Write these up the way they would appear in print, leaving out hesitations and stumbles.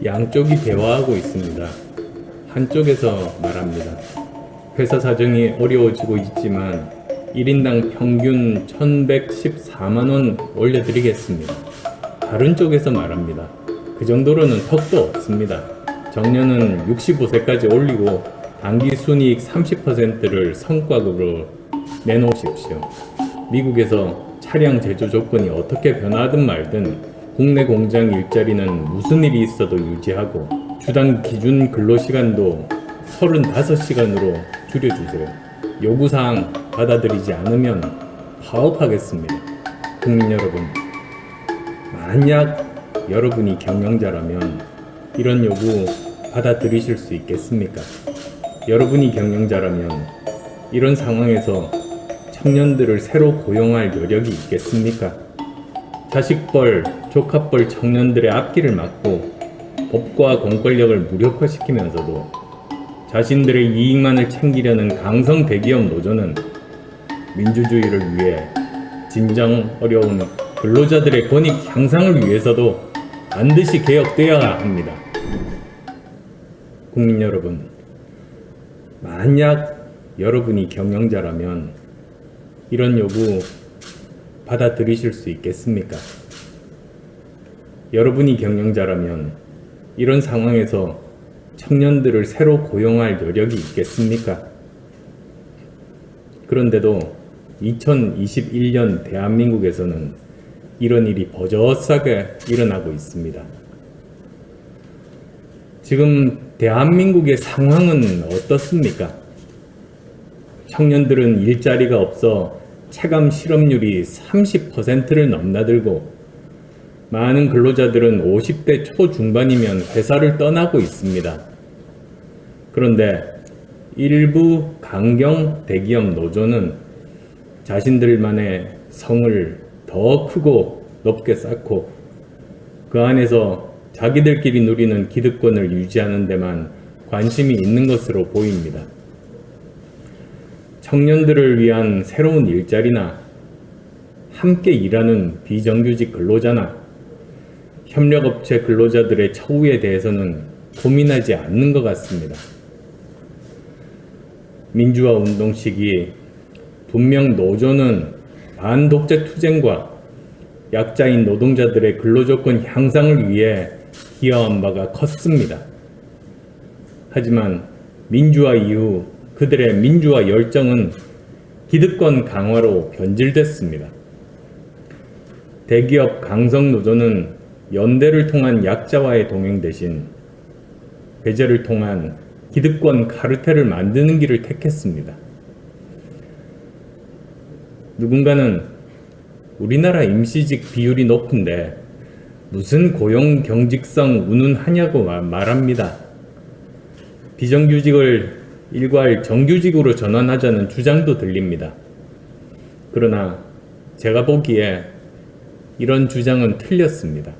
양쪽이 대화하고 있습니다. 한쪽에서 말합니다. 회사 사정이 어려워지고 있지만 1인당 평균 1114만원 올려드리겠습니다. 다른 쪽에서 말합니다. 그 정도로는 턱도 없습니다. 정년은 65세까지 올리고 당기 순이익 30%를 성과급으로 내놓으십시오. 미국에서 차량 제조 조건이 어떻게 변하든 말든 국내 공장 일자리는 무슨 일이 있어도 유지하고 주당 기준 근로시간도 35시간으로 줄여주세요. 요구사항 받아들이지 않으면 파업하겠습니다. 국민 여러분, 만약 여러분이 경영자라면 이런 요구 받아들이실 수 있겠습니까? 여러분이 경영자라면 이런 상황에서 청년들을 새로 고용할 여력이 있겠습니까? 자식뻘, 조카뻘 청년들의 앞길을 막고 법과 공권력을 무력화시키면서도 자신들의 이익만을 챙기려는 강성 대기업 노조는 민주주의를 위해 진정 어려운 근로자들의 권익 향상을 위해서도 반드시 개혁되어야 합니다. 국민 여러분, 만약 여러분이 경영자라면 이런 요구 받아들이실 수 있겠습니까? 여러분이 경영자라면 이런 상황에서 청년들을 새로 고용할 여력이 있겠습니까? 그런데도 2021년 대한민국에서는 이런 일이 버젓하게 일어나고 있습니다. 지금 대한민국의 상황은 어떻습니까? 청년들은 일자리가 없어 체감 실업률이 30%를 넘나들고 많은 근로자들은 50대 초중반이면 회사를 떠나고 있습니다. 그런데 일부 강경 대기업 노조는 자신들만의 성을 더 크고 높게 쌓고 그 안에서 자기들끼리 누리는 기득권을 유지하는 데만 관심이 있는 것으로 보입니다. 청년들을 위한 새로운 일자리나 함께 일하는 비정규직 근로자나 협력업체 근로자들의 처우에 대해서는 고민하지 않는 것 같습니다. 민주화 운동 시기 분명 노조는 반독재 투쟁과 약자인 노동자들의 근로조건 향상을 위해 기여한 바가 컸습니다. 하지만 민주화 이후 그들의 민주화 열정은 기득권 강화로 변질됐습니다. 대기업 강성 노조는 연대를 통한 약자와의 동행 대신 배제를 통한 기득권 카르텔을 만드는 길을 택했습니다. 누군가는 우리나라 임시직 비율이 높은데 무슨 고용 경직성 운운하냐고 말합니다. 비정규직을 일괄 정규직으로 전환하자는 주장도 들립니다. 그러나 제가 보기에 이런 주장은 틀렸습니다.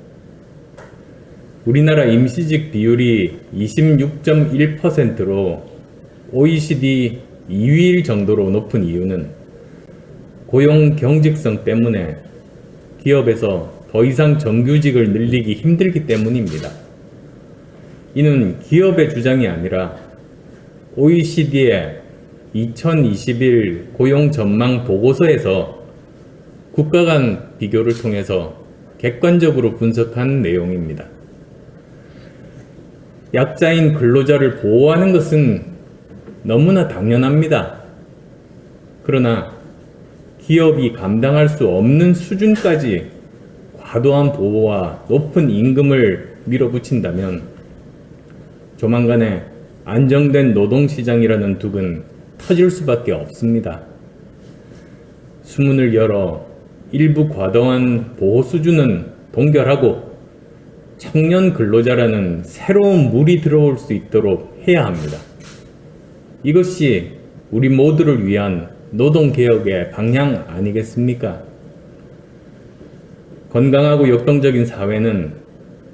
우리나라 임시직 비율이 26.1%로 OECD 2위 정도로 높은 이유는 고용 경직성 때문에 기업에서 더 이상 정규직을 늘리기 힘들기 때문입니다. 이는 기업의 주장이 아니라 OECD의 2021 고용 전망 보고서에서 국가 간 비교를 통해서 객관적으로 분석한 내용입니다. 약자인 근로자를 보호하는 것은 너무나 당연합니다. 그러나 기업이 감당할 수 없는 수준까지 과도한 보호와 높은 임금을 밀어붙인다면 조만간에 안정된 노동시장이라는 둑은 터질 수밖에 없습니다. 수문을 열어 일부 과도한 보호 수준은 동결하고 청년 근로자라는 새로운 물이 들어올 수 있도록 해야 합니다. 이것이 우리 모두를 위한 노동개혁의 방향 아니겠습니까? 건강하고 역동적인 사회는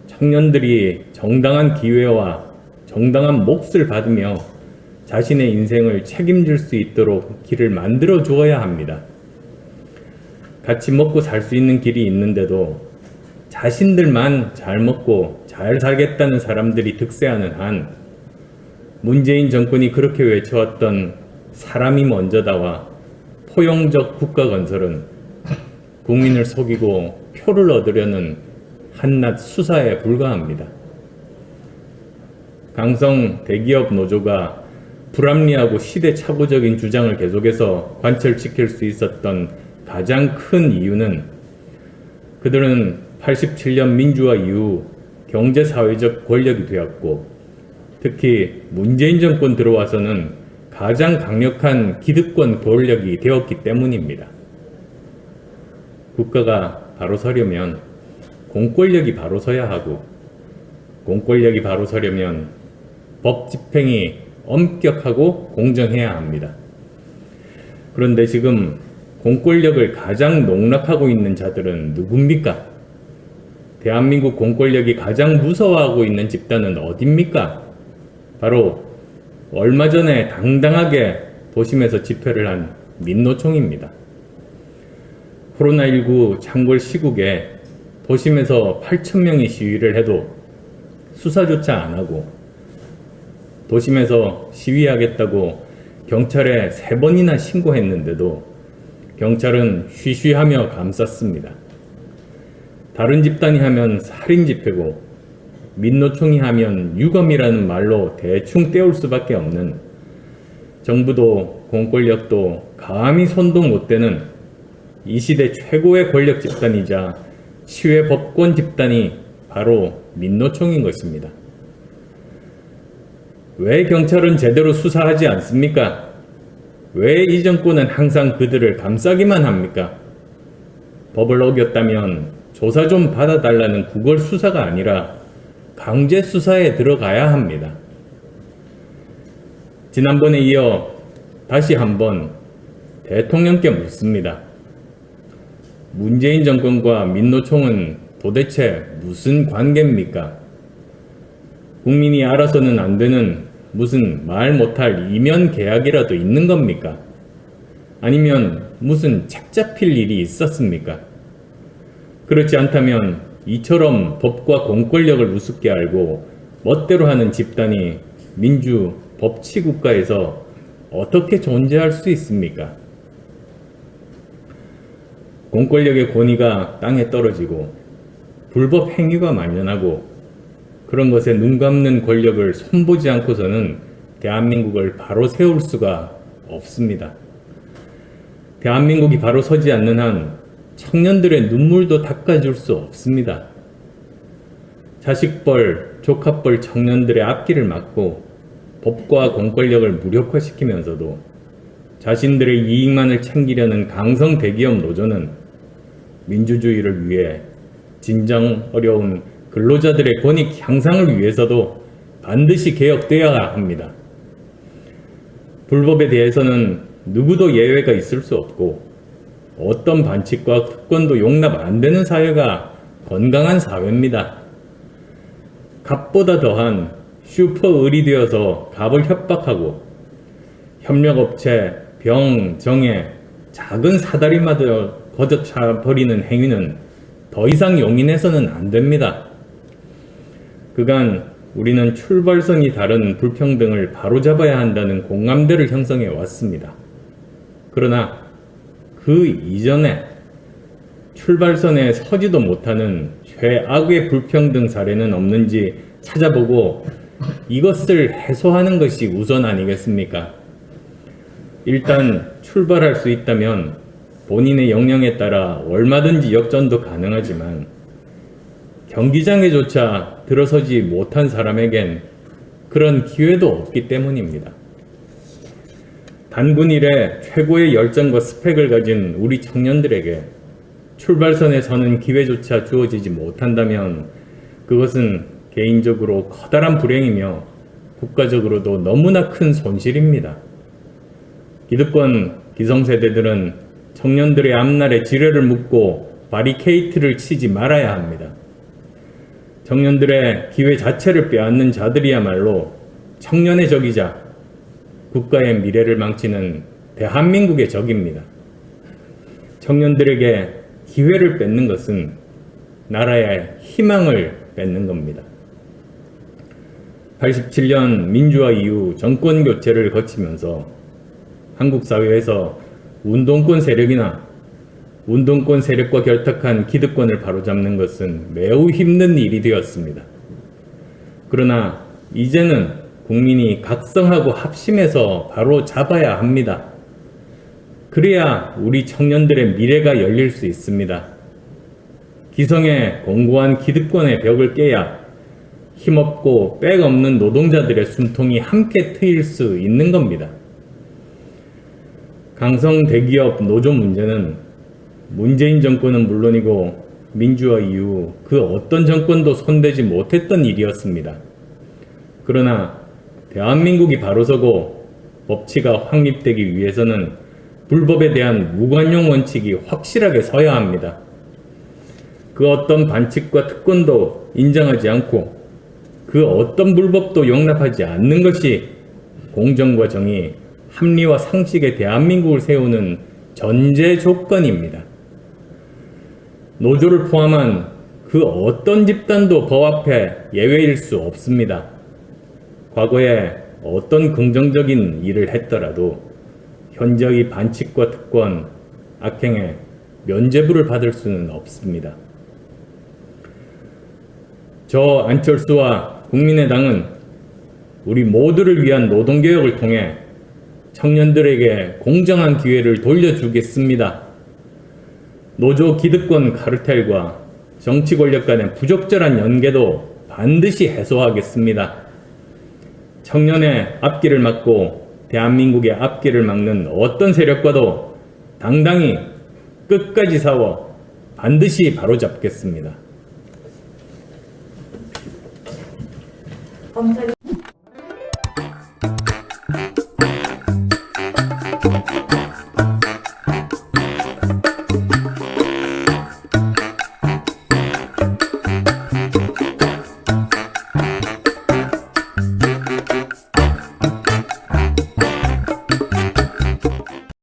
청년들이 정당한 기회와 정당한 몫을 받으며 자신의 인생을 책임질 수 있도록 길을 만들어 주어야 합니다. 같이 먹고 살 수 있는 길이 있는데도 자신들만 잘 먹고 잘 살겠다는 사람들이 득세하는 한 문재인 정권이 그렇게 외쳐왔던 사람이 먼저다와 포용적 국가 건설은 국민을 속이고 표를 얻으려는 한낱 수사에 불과합니다. 강성 대기업 노조가 불합리하고 시대착오적인 주장을 계속해서 관철시킬 수 있었던 가장 큰 이유는 그들은 87년 민주화 이후 경제사회적 권력이 되었고 특히 문재인 정권 들어와서는 가장 강력한 기득권 권력이 되었기 때문입니다. 국가가 바로 서려면 공권력이 바로 서야 하고 공권력이 바로 서려면 법 집행이 엄격하고 공정해야 합니다. 그런데 지금 공권력을 가장 농락하고 있는 자들은 누굽니까? 대한민국 공권력이 가장 무서워하고 있는 집단은 어딥니까? 바로 얼마 전에 당당하게 도심에서 집회를 한 민노총입니다. 코로나19 창궐 시국에 도심에서 8,000명이 시위를 해도 수사조차 안 하고 도심에서 시위하겠다고 경찰에 3번이나 신고했는데도 경찰은 쉬쉬하며 감쌌습니다. 다른 집단이 하면 살인 집회고 민노총이 하면 유검이라는 말로 대충 떼올 수밖에 없는 정부도 공권력도 감히 손도 못 대는 이 시대 최고의 권력 집단이자 시외 법권 집단이 바로 민노총인 것입니다. 왜 경찰은 제대로 수사하지 않습니까? 왜 이 정권은 항상 그들을 감싸기만 합니까? 법을 어겼다면 조사 좀 받아달라는 구걸 수사가 아니라 강제 수사에 들어가야 합니다. 지난번에 이어 다시 한번 대통령께 묻습니다. 문재인 정권과 민노총은 도대체 무슨 관계입니까? 국민이 알아서는 안 되는 무슨 말 못할 이면 계약이라도 있는 겁니까? 아니면 무슨 책 잡힐 일이 있었습니까? 그렇지 않다면 이처럼 법과 공권력을 우습게 알고 멋대로 하는 집단이 민주 법치국가에서 어떻게 존재할 수 있습니까? 공권력의 권위가 땅에 떨어지고 불법 행위가 만연하고 그런 것에 눈 감는 권력을 손보지 않고서는 대한민국을 바로 세울 수가 없습니다. 대한민국이 바로 서지 않는 한 청년들의 눈물도 닦아줄 수 없습니다. 자식벌, 조카벌 청년들의 앞길을 막고 법과 공권력을 무력화시키면서도 자신들의 이익만을 챙기려는 강성 대기업 노조는 민주주의를 위해 진정 어려운 근로자들의 권익 향상을 위해서도 반드시 개혁되어야 합니다. 불법에 대해서는 누구도 예외가 있을 수 없고 어떤 반칙과 특권도 용납 안 되는 사회가 건강한 사회입니다. 갑보다 더한 슈퍼을이 되어서 갑을 협박하고 협력업체, 병, 정에 작은 사다리마저 거저차버리는 행위는 더 이상 용인해서는 안 됩니다. 그간 우리는 출발선이 다른 불평등을 바로잡아야 한다는 공감대를 형성해 왔습니다. 그러나 그 이전에 출발선에 서지도 못하는 최악의 불평등 사례는 없는지 찾아보고 이것을 해소하는 것이 우선 아니겠습니까? 일단 출발할 수 있다면 본인의 역량에 따라 얼마든지 역전도 가능하지만 경기장에조차 들어서지 못한 사람에겐 그런 기회도 없기 때문입니다. 단군 이래 최고의 열정과 스펙을 가진 우리 청년들에게 출발선에 서는 기회조차 주어지지 못한다면 그것은 개인적으로 커다란 불행이며 국가적으로도 너무나 큰 손실입니다. 기득권 기성세대들은 청년들의 앞날에 지뢰를 묻고 바리케이트를 치지 말아야 합니다. 청년들의 기회 자체를 빼앗는 자들이야말로 청년의 적이자 국가의 미래를 망치는 대한민국의 적입니다. 청년들에게 기회를 뺏는 것은 나라의 희망을 뺏는 겁니다. 87년 민주화 이후 정권 교체를 거치면서 한국 사회에서 운동권 세력과 결탁한 기득권을 바로잡는 것은 매우 힘든 일이 되었습니다. 그러나 이제는 국민이 각성하고 합심해서 바로 잡아야 합니다. 그래야 우리 청년들의 미래가 열릴 수 있습니다. 기성의 공고한 기득권의 벽을 깨야 힘없고 백 없는 노동자들의 숨통이 함께 트일 수 있는 겁니다. 강성 대기업 노조 문제는 문재인 정권은 물론이고 민주화 이후 그 어떤 정권도 손대지 못했던 일이었습니다. 그러나 대한민국이 바로 서고 법치가 확립되기 위해서는 불법에 대한 무관용 원칙이 확실하게 서야 합니다. 그 어떤 반칙과 특권도 인정하지 않고 그 어떤 불법도 용납하지 않는 것이 공정과 정의, 합리와 상식의 대한민국을 세우는 전제 조건입니다. 노조를 포함한 그 어떤 집단도 법 앞에 예외일 수 없습니다. 과거에 어떤 긍정적인 일을 했더라도 현재의 반칙과 특권, 악행에 면죄부를 받을 수는 없습니다. 저 안철수와 국민의당은 우리 모두를 위한 노동개혁을 통해 청년들에게 공정한 기회를 돌려주겠습니다. 노조 기득권 카르텔과 정치 권력 간의 부적절한 연계도 반드시 해소하겠습니다. 청년의 앞길을 막고 대한민국의 앞길을 막는 어떤 세력과도 당당히 끝까지 싸워 반드시 바로잡겠습니다.